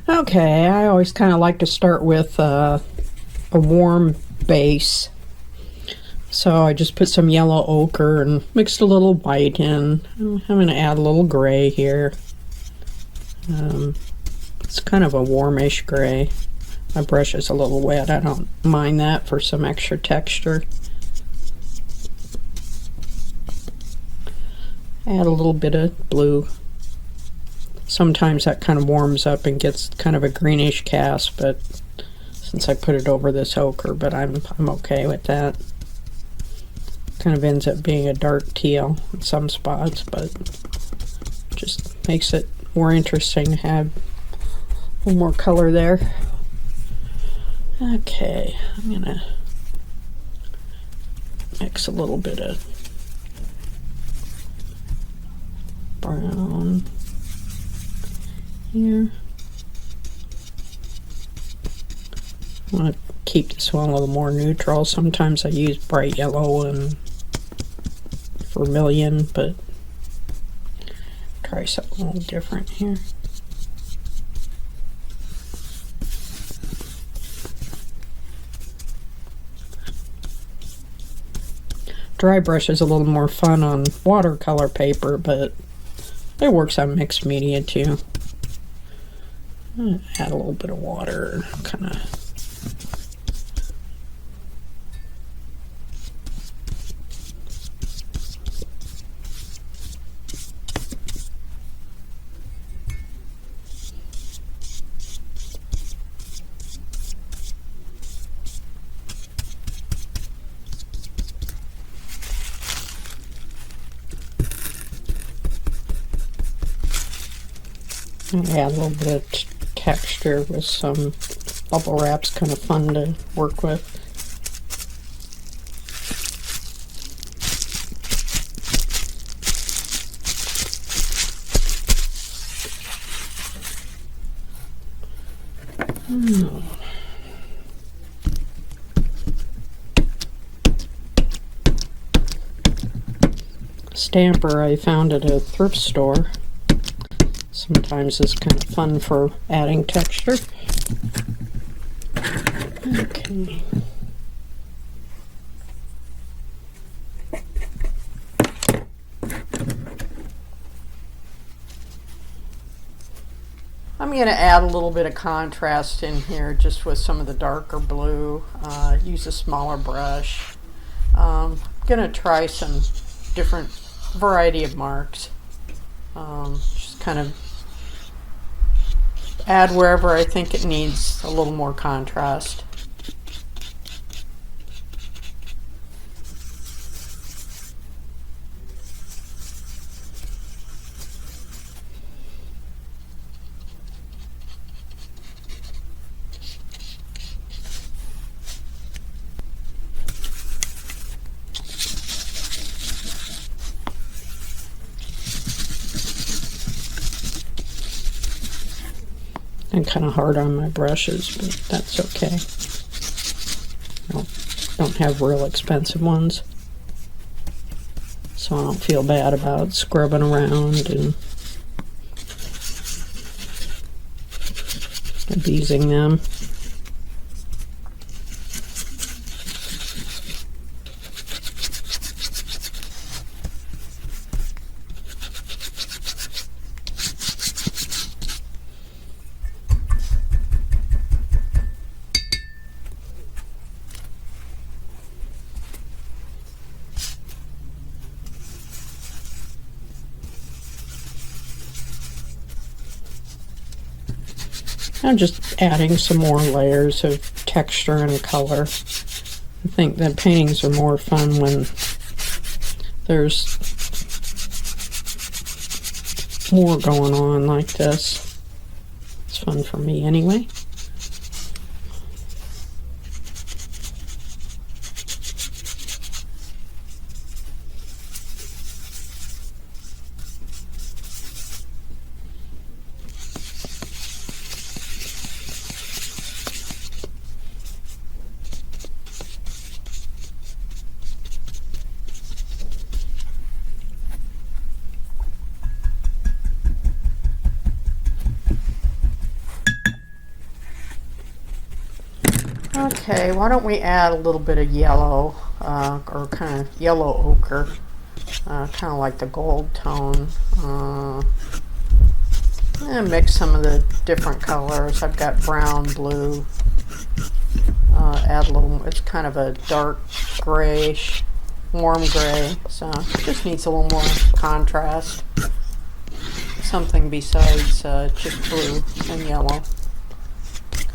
Okay, I always kind of like to start with a warm base. So I just put some yellow ochre and mixed a little white in. I'm going to add a little gray here. It's kind of a warmish gray. My brush is a little wet. I don't mind that for some extra texture. Add a little bit of blue. Sometimes that kind of warms up and gets kind of a greenish cast, but since I put it over this ochre, but I'm okay with that. Kind of ends up being a dark teal in some spots, but just makes it more interesting to have a little more color there. Okay, I'm gonna mix a little bit of brown here. I want to keep this one a little more neutral. Sometimes I use bright yellow and vermilion, but try something a little different here. Dry brush is a little more fun on watercolor paper, but it works on mixed media too. Add a little bit of water, kind of. Add a little bit of texture with some bubble wrap's kind of fun to work with. Stamper I found at a thrift store. Sometimes it's kind of fun for adding texture. Okay. I'm going to add a little bit of contrast in here just with some of the darker blue. Use a smaller brush. I'm going to try some different variety of marks. Just kind of add wherever I think it needs a little more contrast. I'm kind of hard on my brushes, but that's okay. I don't have real expensive ones, so I don't feel bad about scrubbing around and abusing them. I'm just adding some more layers of texture and color. I think that paintings are more fun when there's more going on like this. It's fun for me anyway. Okay, why don't we add a little bit of yellow, or kind of yellow ochre, kind of like the gold tone, and mix some of the different colors. I've got brown, blue, add a little, it's kind of a dark grayish, warm gray, so it just needs a little more contrast. Something besides just blue and yellow.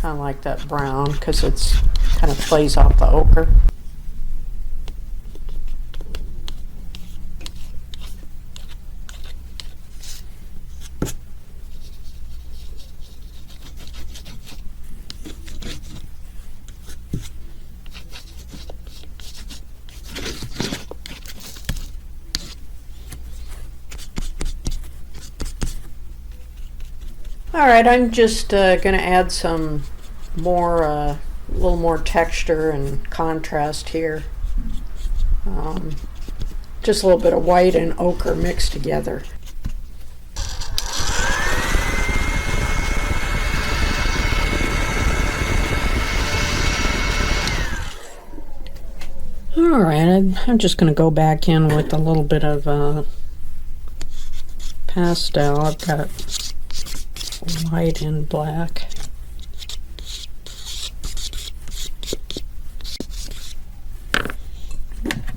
Kind of like that brown because it's kind of plays off the ochre. Alright, I'm just going to add some more, a little more texture and contrast here. Just a little bit of white and ochre mixed together. Alright, I'm just going to go back in with a little bit of pastel. I've got white and black.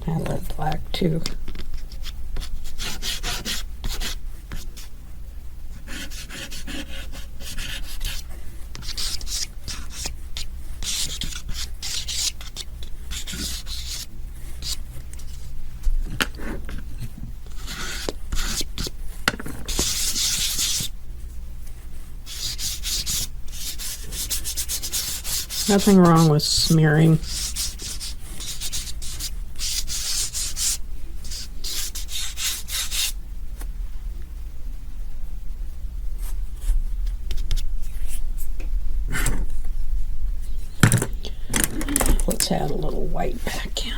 Add that black too. Nothing wrong with smearing. Let's add a little white back in.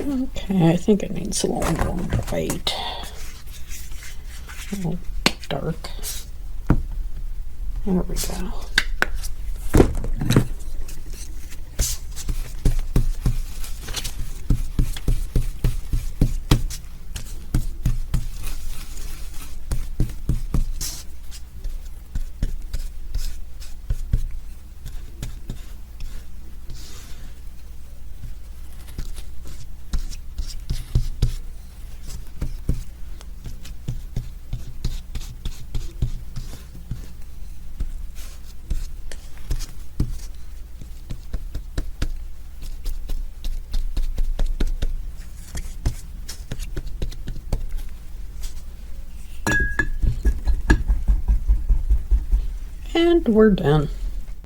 Okay, I think it needs a little more white. A little dark. There we go. And we're done.